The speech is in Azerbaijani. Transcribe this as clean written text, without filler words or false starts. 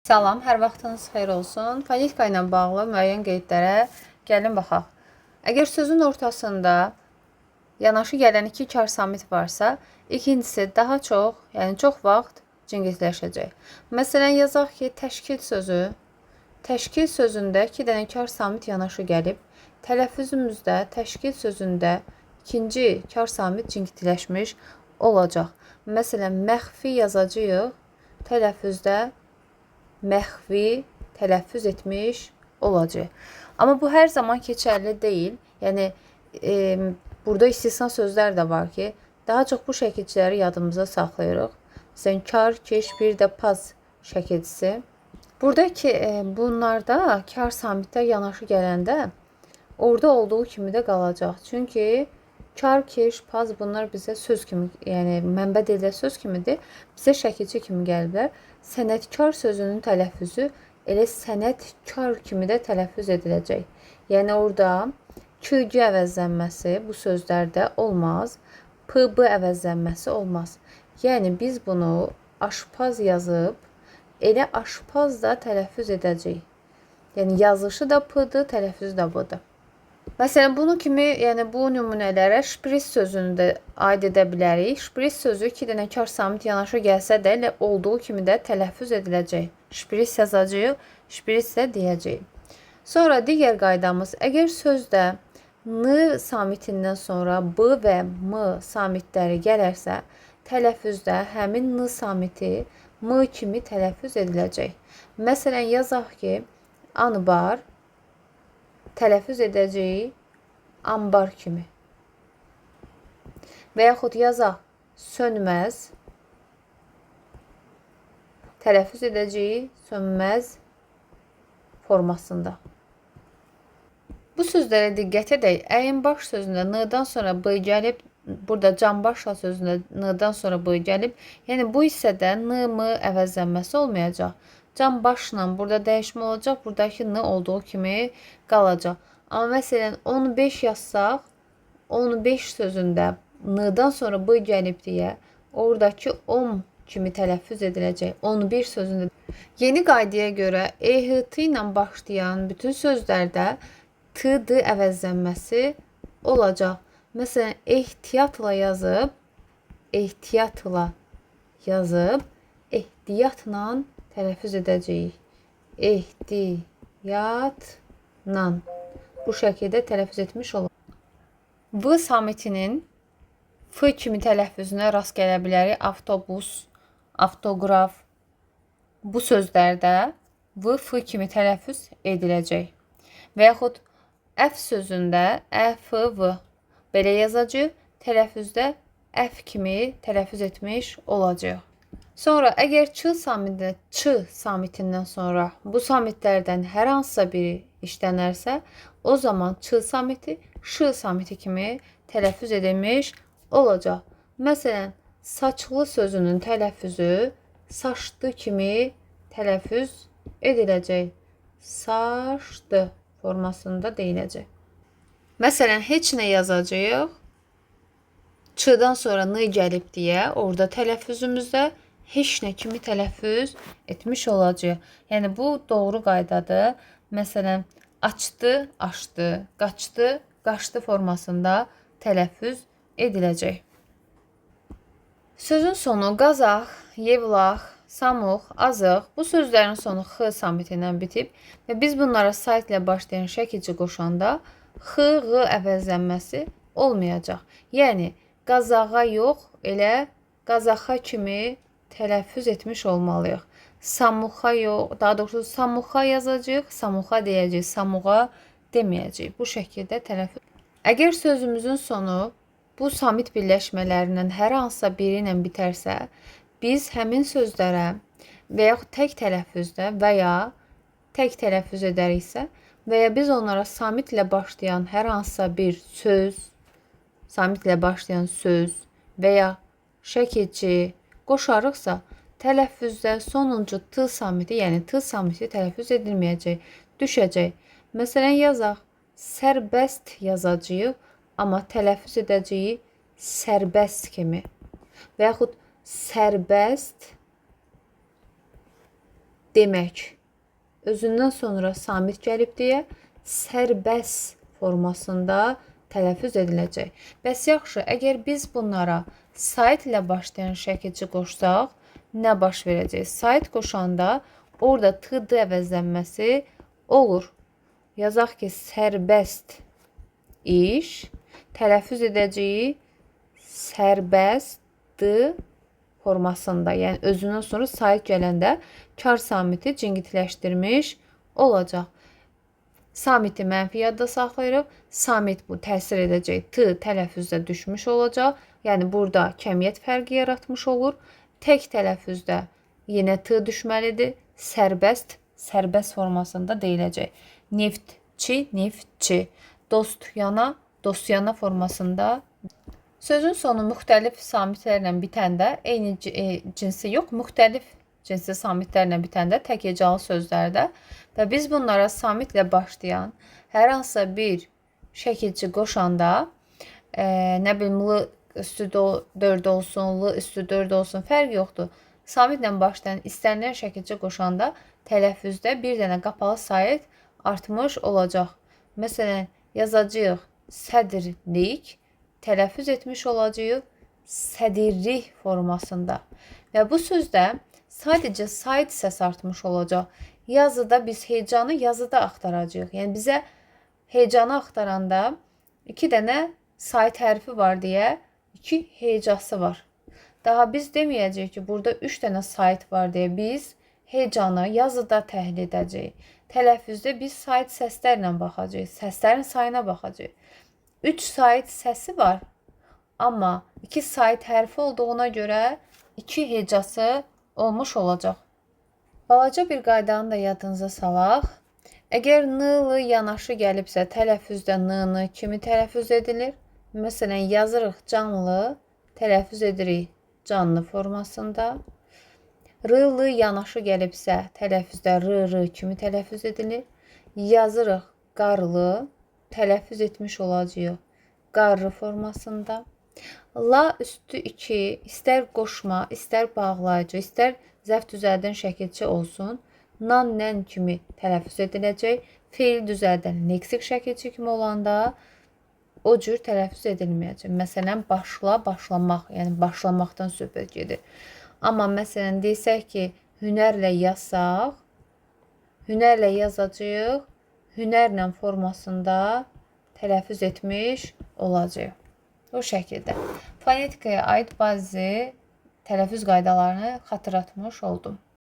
Salam, hər vaxtınız xeyir olsun. Fonetika ilə bağlı müəyyən qeydlərə gəlin baxaq. Əgər sözün ortasında yanaşı gələn iki kar samit varsa, ikincisi daha çox, yəni çox vaxt cingizləşəcək. Məsələn, yazaq ki, təşkil sözü. Təşkil sözündə iki dənə kar samit yanaşı gəlib. Tələffüzümüzdə təşkil sözündə ikinci kar samit cingitləşmiş olacaq. Məsələn, məxfi yazacağıq. Tələffüzdə məxfi tələffüz etmiş olacaq. Amma bu hər zaman keçərli deyil. Yəni burada istisna sözlər də var ki, daha çox bu şəkilçiləri yadımıza saxlayırıq. Məsələn, kar, keş, bir də paz şəkilçisi. Buradakı bunlarda kar samitlər yanaşı gələndə orada olduğu kimi də qalacaq. Çünki kar, keş, paz bunlar bizə söz kimi, yəni mənbə dildə söz kimidir. Bizə şəkilçi kimi gəliblər. Sənətkar sözünün tələffüzü elə sənətkar kimi də tələffüz ediləcək. Yəni orada kg əvəzlənməsi bu sözlərdə olmaz. Pb əvəzlənməsi olmaz. Yəni biz bunu aşpaz yazıb elə aşpaz da tələffüz edəcək. Yəni yazışı da p-dır, tələffüzü də b-dır. Məsələn, bunun kimi, yəni bu nümunələrə şpris sözünü də aid edə bilərik. Şpris sözü iki dənə kar samit yanaşı gəlsə də elə olduğu kimi də tələffüz ediləcək. Şpris yazacağıq, şpris də deyəcəyik. Sonra digər qaydamız, əgər sözdə n samitindən sonra b və m samitləri gələrsə, tələffüzdə həmin n samiti m kimi tələffüz ediləcək. Məsələn, yazaq ki, anbar tələffüz edəcəyi ambar kimi. Və yaxud yazaq sönməz tələffüz edəcəyi sönməz formasında. Bu sözlərə diqqət edək. Əyinbaş sözündə n-dan sonra b gəlib, burada canbaşla sözündə n-dan sonra b gəlib. Yəni bu hissədə n-m əvəzlənməsi olmayacaq. Can başla burada dəyişmə olacaq. Buradakı n olduğu kimi qalacaq. Amma məsələn 15 yazsaq, 15 sözündə n-dan sonra b gəlib deyə oradakı 10 kimi tələffüz ediləcək. 11 sözündə. Yeni qaydaya görə EHT ilə başlayan bütün sözlərdə t-d əvəzlənməsi olacaq. Məsələn, ehtiyatla yazıb, ehtiyatla tələffüz edəcəyik. Ehtiyatla. Bu şəkildə tələffüz etmiş olur. V samitinin f kimi tələffüzünə rast gələ bilərik. Avtobus, avtoqraf. Bu sözlərdə v, f kimi tələffüz ediləcək. Və yaxud f sözündə əf, v. Belə yazacaq. Tələffüzdə f kimi tələffüz etmiş olacaq. Sonra əgər ç samitindən sonra bu samitlərdən hər hansısa biri işlənərsə, o zaman ç samiti ş samiti kimi tələffüz edilmiş olacaq. Məsələn, saçlı sözünün tələffüzü saçdı kimi tələffüz ediləcək. Saçdı formasında deyiləcək. Məsələn, heç nə yazacağıq. Ç-dan sonra n gəlib deyə orada tələffüzümüzdə heç nə kimi tələffüz etmiş olacaq. Yəni bu doğru qaydadır. Məsələn, açdı, açdı, qaçdı, qaçdı formasında tələffüz ediləcək. Sözün sonu qazaq, yevlax, samux, azıq bu sözlərin sonu x samiti ilə bitib və biz bunlara sayt ilə başlayan şəkilci qoşanda x, q əvəzlənməsi olmayacaq. Yəni qazağa yox, elə qazaxa kimi tələffüz etmiş olmalıyıq. Samuxa yox, daha doğrusu samuxa yazacağıq, samuxa deyəcəyik, samuğa deməyəcəyik. Bu şəkildə tələffüz. Əgər sözümüzün sonu bu samit birləşmələrindən hər hansısa biri ilə bitərsə, biz həmin sözlərə və yaxud tək tələffüzdə və ya tək tələffüz edəriksə və ya biz onlara samit ilə başlayan hər hansısa bir söz, samit ilə başlayan söz və ya şəkilçi qoşarıqsa, tələffüzdə sonuncu t samiti, yəni t samiti tələffüz edilməyəcək, düşəcək. Məsələn, yazaq, sərbəst yazacağıq, amma tələffüz edəcəyik sərbəst kimi. Və yaxud sərbəst demək. Özündən sonra samit gəlib deyə sərbəst formasında tələffüz ediləcək. Bəs yaxşı, əgər biz bunlara sait ilə başlayan şəkilçi qoşsaq, nə baş verəcək? Sait qoşanda orada t-d əvəzlənməsi olur. Yazaq ki, sərbəst iş tələffüz edəcəyi sərbəst formasında, yəni özündən sonra sait gələndə kar samiti cingitləşdirmiş olacaq. Samiti mənfi yadda saxlayırıq. Samit bu təsir edəcək. T tələffüzdə düşmüş olacaq. Yəni burada kəmiyyət fərqi yaratmış olur. Tək tələffüzdə yenə T düşməlidir. Sərbəst formasında deyiləcək. Neftçi, neftçi. Dostyana, dostyana formasında. Sözün sonu müxtəlif samitlərlə bitəndə, eyni cinsi yox, müxtəlif cinsi samitlərlə bitəndə tək hecalı sözlərdə və biz bunlara samitlə başlayan hər hansısa bir şəkilçi qoşanda, nə bilim, l üstü 4 olsun, l üstü 4 olsun, fərq yoxdur. Samitlə başlayan istənilən şəkilçi qoşanda tələffüzdə bir dənə qapalı sait artmış olacaq. Məsələn, yazacağıq sədrlik, tələffüz etmiş olacağıq sədirlik formasında. Və bu sözdə sadəcə sait səs artmış olacaq. Yazıda biz hecanı yazıda axtaracağıq. Yəni bizə hecanı axtaranda 2 dənə sait hərfi var deyə 2 hecası var. Daha biz deməyəcəyik ki, burada 3 dənə sait var deyə biz hecanı yazıda təhlil edəcəyik. Tələffüzdə biz sait səslərlə baxacağıq. Səslərin sayına baxacağıq. 3 sait səsi var, amma 2 sait hərfi olduğuna görə 2 hecası olmuş olacaq. Balaca bir qaydanı da yadınıza salaq. Əgər n-lı yanaşı gəlibsə, tələffüzdə n-nı kimi tələffüz edilir? Məsələn, yazırıq canlı, tələffüz edirik canlı formasında. R-lı yanaşı gəlibsə, tələffüzdə r-rı kimi tələffüz edilir. Yazırıq qarlı, tələffüz etmiş olacağıq qarlı formasında. La üstü 2 istər qoşma, istər bağlayıcı, istər zəft düzəldən şəkilçi olsun. Nan, nən kimi tələffüz ediləcək. Feil düzəldən leksik şəkilçi kimi olanda o cür tələffüz edilməyəcək. Məsələn, başla, başlamaq, yəni başlamaqdan söhbət gedir. Amma məsələn, desək ki, hünərlə yazsaq, hünərlə yazacağıq, hünərlə formasında tələffüz etmiş olacaq. O şəkildə. Fonetikaya aid bəzi tələffüz qaydalarını xatırlatmış oldum.